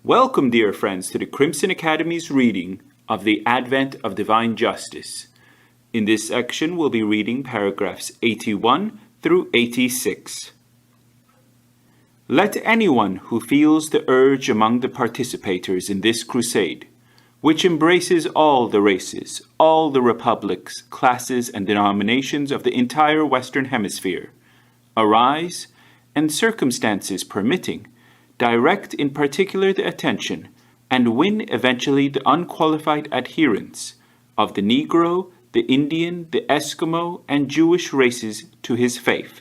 Welcome, dear friends, to the Crimson Academy's reading of the Advent of Divine Justice. In this section, we'll be reading paragraphs 81 through 86. Let anyone who feels the urge among the participators in this crusade, which embraces all the races, all the republics, classes, and denominations of the entire Western Hemisphere, arise, and circumstances permitting, direct in particular the attention, and win eventually the unqualified adherence of the Negro, the Indian, the Eskimo, and Jewish races to his faith.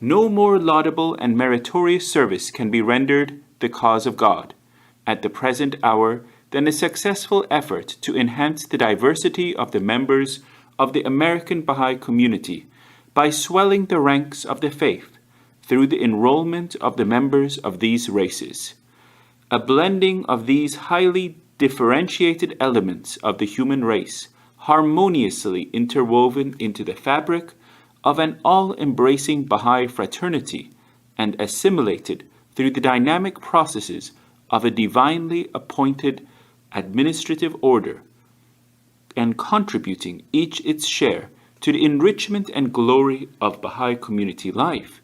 No more laudable and meritorious service can be rendered the cause of God at the present hour than a successful effort to enhance the diversity of the members of the American Baha'i community by swelling the ranks of the faith through the enrollment of the members of these races. A blending of these highly differentiated elements of the human race, harmoniously interwoven into the fabric of an all-embracing Baha'i fraternity and assimilated through the dynamic processes of a divinely appointed administrative order, and contributing each its share to the enrichment and glory of Baha'i community life,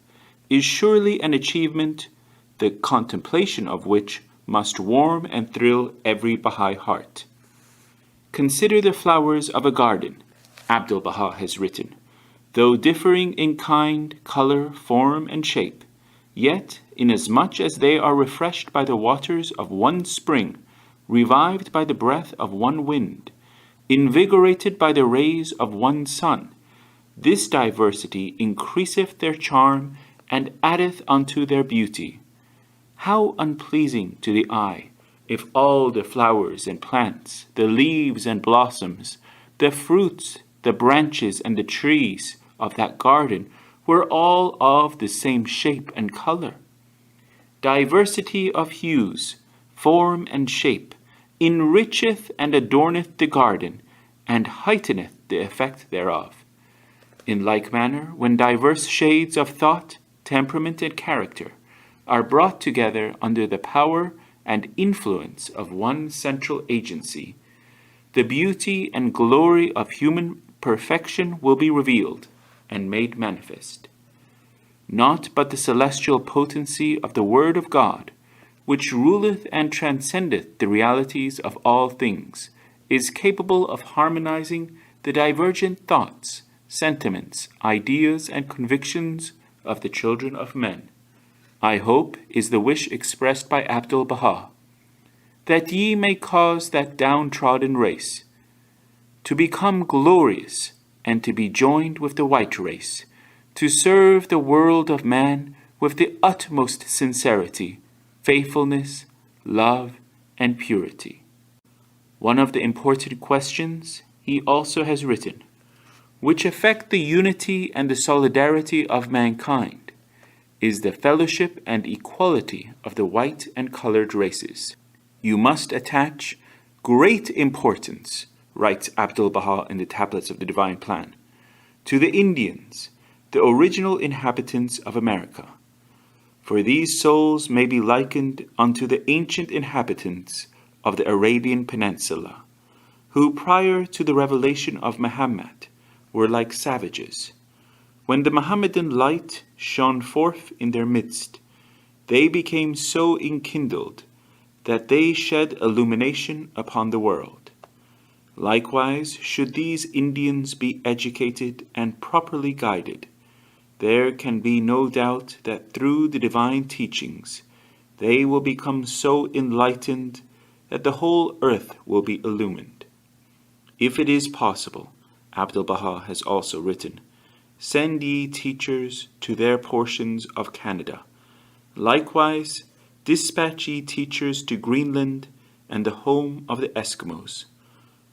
is surely an achievement, the contemplation of which must warm and thrill every Baha'i heart. Consider the flowers of a garden, Abdu'l-Baha has written. Though differing in kind, color, form, and shape, yet, inasmuch as they are refreshed by the waters of one spring, revived by the breath of one wind, invigorated by the rays of one sun, this diversity increaseth their charm and addeth unto their beauty. How unpleasing to the eye, if all the flowers and plants, the leaves and blossoms, the fruits, the branches, and the trees of that garden were all of the same shape and color. Diversity of hues, form, and shape enricheth and adorneth the garden, and heighteneth the effect thereof. In like manner, when diverse shades of thought, temperament, and character are brought together under the power and influence of one central agency, the beauty and glory of human perfection will be revealed and made manifest. Not but the celestial potency of the Word of God, which ruleth and transcendeth the realities of all things, is capable of harmonizing the divergent thoughts, sentiments, ideas, and convictions of the children of men. I hope is the wish expressed by Abdu'l-Baha, that ye may cause that downtrodden race to become glorious and to be joined with the white race, to serve the world of man with the utmost sincerity, faithfulness, love, and purity. One of the important questions he also has written, which affect the unity and the solidarity of mankind, is the fellowship and equality of the white and colored races. You must attach great importance, writes Abdu'l-Baha in the Tablets of the Divine Plan, to the Indians, the original inhabitants of America. For these souls may be likened unto the ancient inhabitants of the Arabian Peninsula, who prior to the revelation of Muhammad were like savages. When the Mohammedan light shone forth in their midst, they became so enkindled that they shed illumination upon the world. Likewise, should these Indians be educated and properly guided, there can be no doubt that through the divine teachings, they will become so enlightened that the whole earth will be illumined. If it is possible, Abdu'l-Baha has also written, send ye teachers to their portions of Canada. Likewise, dispatch ye teachers to Greenland and the home of the Eskimos.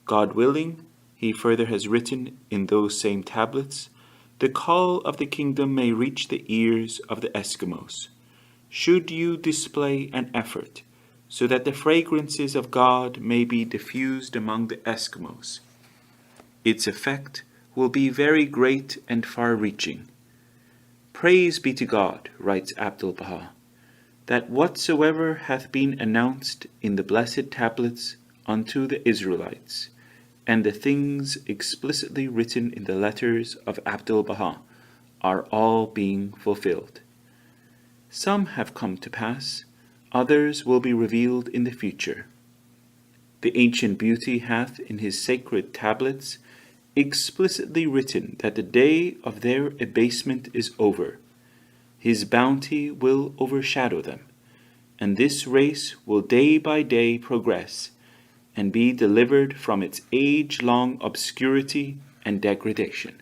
God willing, he further has written in those same tablets, the call of the kingdom may reach the ears of the Eskimos. Should you display an effort so that the fragrances of God may be diffused among the Eskimos, its effect will be very great and far-reaching. Praise be to God, writes Abdu'l-Baha. that whatsoever hath been announced in the blessed tablets unto the Israelites, and the things explicitly written in the letters of Abdu'l-Baha, are all being fulfilled. Some have come to pass, others will be revealed in the future. The ancient beauty hath in his sacred tablets explicitly written that the day of their abasement is over. His bounty will overshadow them, and this race will day by day progress and be delivered from its age-long obscurity and degradation.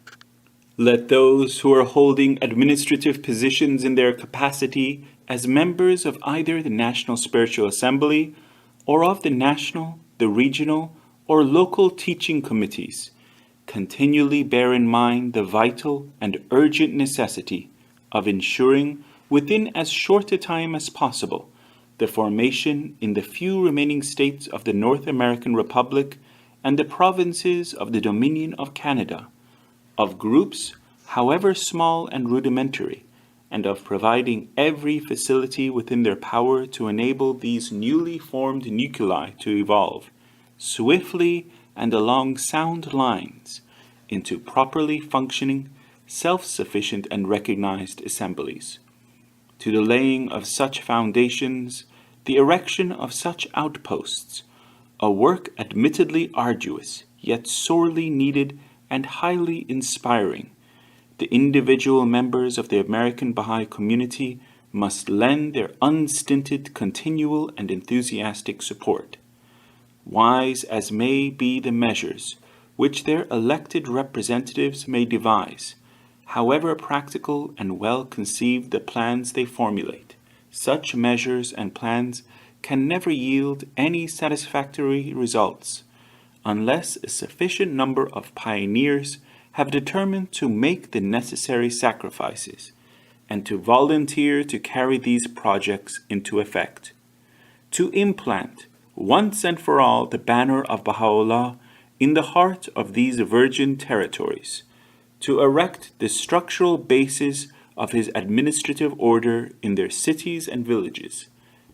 Let those who are holding administrative positions in their capacity as members of either the National Spiritual Assembly or of the national, the regional, or local teaching committees continually bear in mind the vital and urgent necessity of ensuring within as short a time as possible the formation in the few remaining states of the North American Republic and the provinces of the Dominion of Canada of groups, however small and rudimentary, and of providing every facility within their power to enable these newly formed nuclei to evolve swiftly and along sound lines into properly functioning, self-sufficient and recognized assemblies. To the laying of such foundations, the erection of such outposts, a work admittedly arduous, yet sorely needed and highly inspiring, the individual members of the American Baha'i community must lend their unstinted, continual, and enthusiastic support. Wise as may be the measures which their elected representatives may devise, however practical and well conceived the plans they formulate, such measures and plans can never yield any satisfactory results unless a sufficient number of pioneers have determined to make the necessary sacrifices and to volunteer to carry these projects into effect. To implant, once and for all, the banner of Baha'u'llah in the heart of these virgin territories, to erect the structural basis of his administrative order in their cities and villages,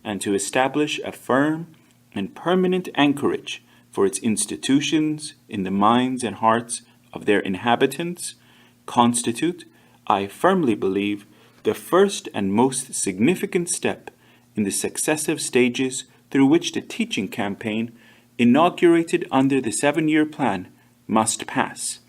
and to establish a firm and permanent anchorage for its institutions in the minds and hearts of their inhabitants, constitute, I firmly believe, the first and most significant step in the successive stages through which the teaching campaign, inaugurated under the 7-year plan, must pass.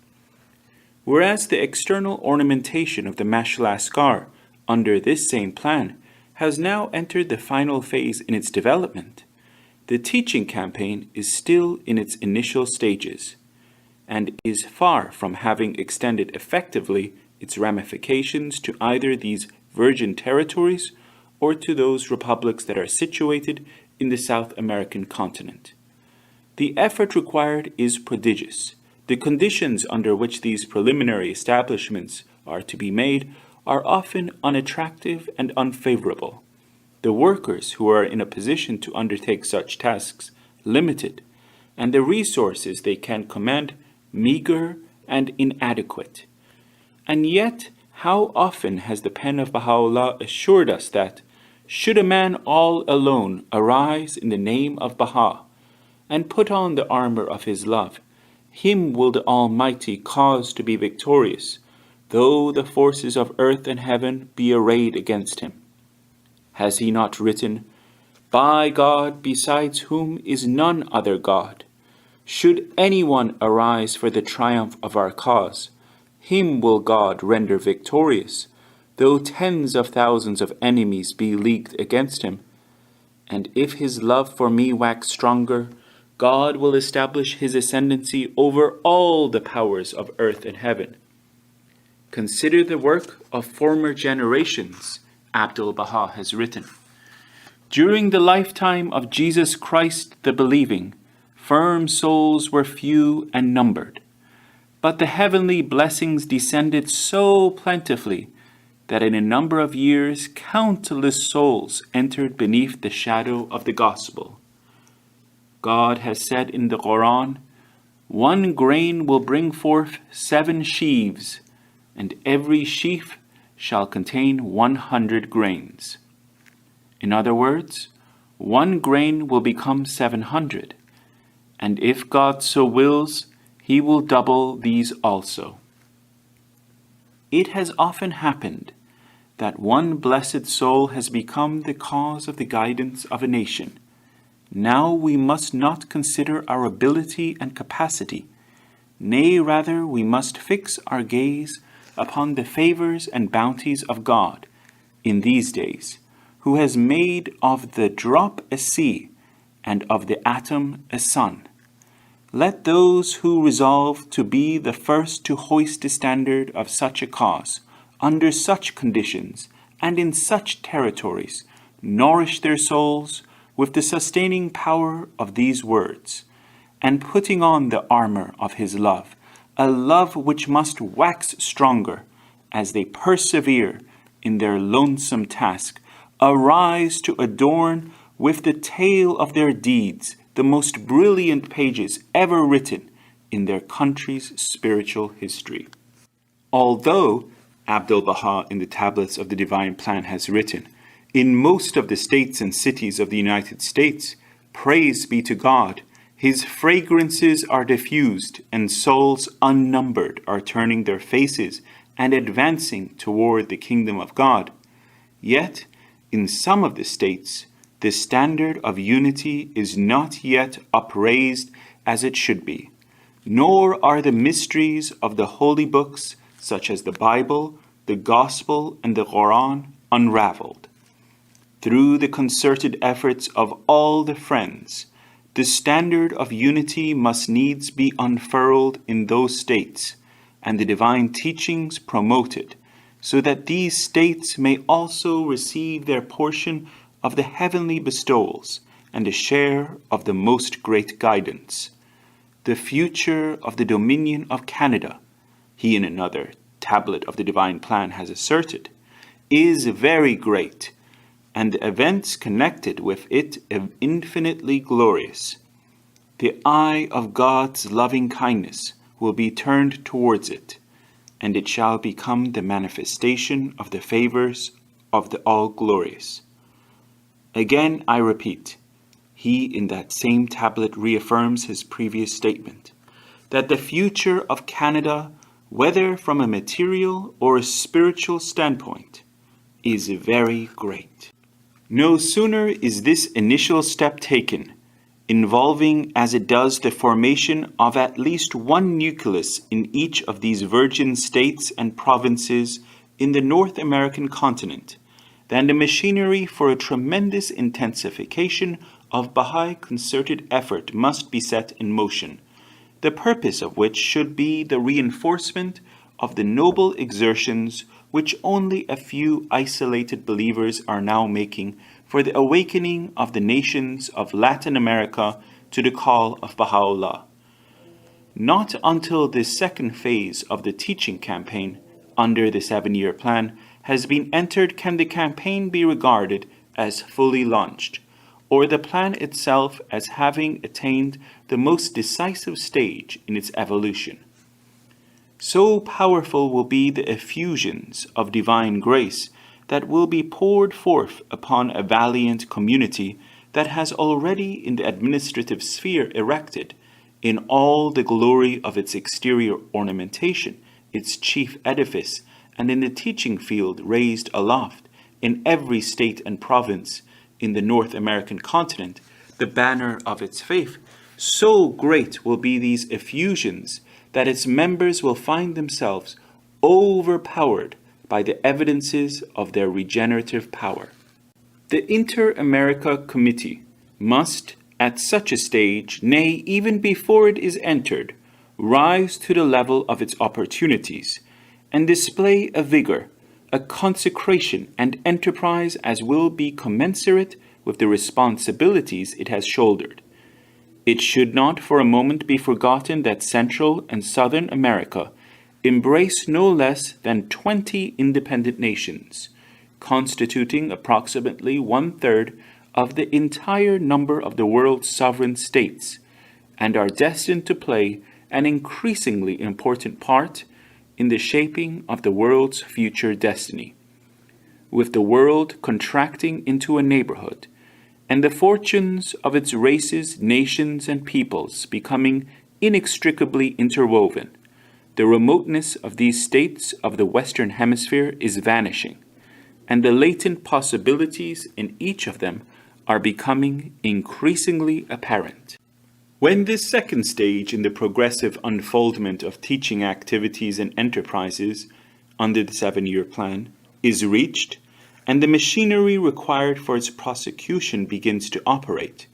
Whereas the external ornamentation of the Mashal Askar under this same plan has now entered the final phase in its development, the teaching campaign is still in its initial stages and is far from having extended effectively its ramifications to either these virgin territories or to those republics that are situated in the South American continent. The effort required is prodigious. The conditions under which these preliminary establishments are to be made are often unattractive and unfavorable. The workers who are in a position to undertake such tasks limited, and the resources they can command meager and inadequate. And yet, how often has the pen of Baha'u'llah assured us that, should a man all alone arise in the name of Baha, and put on the armor of his love, him will the Almighty cause to be victorious, though the forces of earth and heaven be arrayed against him. Has he not written, By God, besides whom is none other God, should anyone arise for the triumph of our cause, him will God render victorious, though tens of thousands of enemies be leagued against him. And if his love for me wax stronger, God will establish his ascendancy over all the powers of earth and heaven. Consider the work of former generations, Abdu'l-Baha has written. During the lifetime of Jesus Christ the believing, firm souls were few and numbered, but the heavenly blessings descended so plentifully that in a number of years countless souls entered beneath the shadow of the gospel. God has said in the Quran, One grain will bring forth 7 sheaves, and every sheaf shall contain 100 grains. In other words, 1 grain will become 700, and if God so wills, He will double these also. It has often happened that one blessed soul has become the cause of the guidance of a nation. Now we must not consider our ability and capacity. Nay, rather, we must fix our gaze upon the favors and bounties of God in these days, who has made of the drop a sea, and of the atom a sun. Let those who resolve to be the first to hoist the standard of such a cause, under such conditions, and in such territories, nourish their souls with the sustaining power of these words, and putting on the armor of His love, a love which must wax stronger as they persevere in their lonesome task, arise to adorn with the tale of their deeds the most brilliant pages ever written in their country's spiritual history. Although Abdu'l-Baha in the Tablets of the Divine Plan has written, in most of the states and cities of the United States, praise be to God, His fragrances are diffused, and souls unnumbered are turning their faces and advancing toward the kingdom of God. Yet, in some of the states, the standard of unity is not yet upraised as it should be, nor are the mysteries of the holy books, such as the Bible, the Gospel, and the Quran, unraveled. Through the concerted efforts of all the friends, the standard of unity must needs be unfurled in those states, and the divine teachings promoted, so that these states may also receive their portion of the heavenly bestowals and a share of the most great guidance. The future of the dominion of Canada, he in another tablet of the Divine Plan has asserted, is very great, and the events connected with it infinitely glorious. The eye of God's loving kindness will be turned towards it, and it shall become the manifestation of the favors of the All-Glorious. Again, I repeat, he in that same tablet reaffirms his previous statement, that the future of Canada, whether from a material or a spiritual standpoint, is very great. No sooner is this initial step taken, involving as it does the formation of at least one nucleus in each of these virgin states and provinces in the North American continent, than the machinery for a tremendous intensification of Baha'i concerted effort must be set in motion, the purpose of which should be the reinforcement of the noble exertions which only a few isolated believers are now making for the awakening of the nations of Latin America to the call of Baha'u'llah. Not until this second phase of the teaching campaign under the 7-year plan has been entered can the campaign be regarded as fully launched, or the plan itself as having attained the most decisive stage in its evolution. So powerful will be the effusions of divine grace that will be poured forth upon a valiant community that has already in the administrative sphere erected, in all the glory of its exterior ornamentation, its chief edifice, and in the teaching field raised aloft, in every state and province in the North American continent, the banner of its faith, so great will be these effusions that its members will find themselves overpowered by the evidences of their regenerative power. The Inter-America Committee must, at such a stage, nay, even before it is entered, rise to the level of its opportunities, and display a vigor, a consecration, and enterprise as will be commensurate with the responsibilities it has shouldered. It should not for a moment be forgotten that Central and Southern America embrace no less than 20 independent nations, constituting approximately 1/3 of the entire number of the world's sovereign states, and are destined to play an increasingly important part in the shaping of the world's future destiny. with the world contracting into a neighborhood, and the fortunes of its races, nations, and peoples becoming inextricably interwoven, the remoteness of these states of the Western Hemisphere is vanishing, and the latent possibilities in each of them are becoming increasingly apparent. When this second stage in the progressive unfoldment of teaching activities and enterprises under the 7-year plan is reached, and the machinery required for its prosecution begins to operate,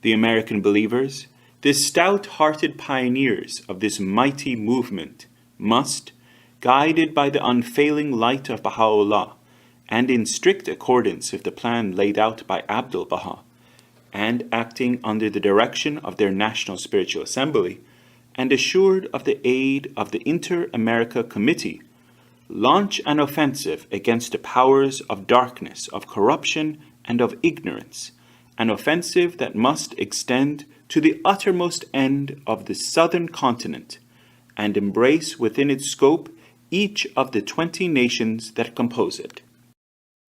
the American believers, the stout-hearted pioneers of this mighty movement, must, guided by the unfailing light of Baha'u'llah, and in strict accordance with the plan laid out by Abdu'l-Baha, and acting under the direction of their National Spiritual Assembly, and assured of the aid of the Inter-America Committee, launch an offensive against the powers of darkness, of corruption, and of ignorance, an offensive that must extend to the uttermost end of the southern continent, and embrace within its scope each of the 20 nations that compose it.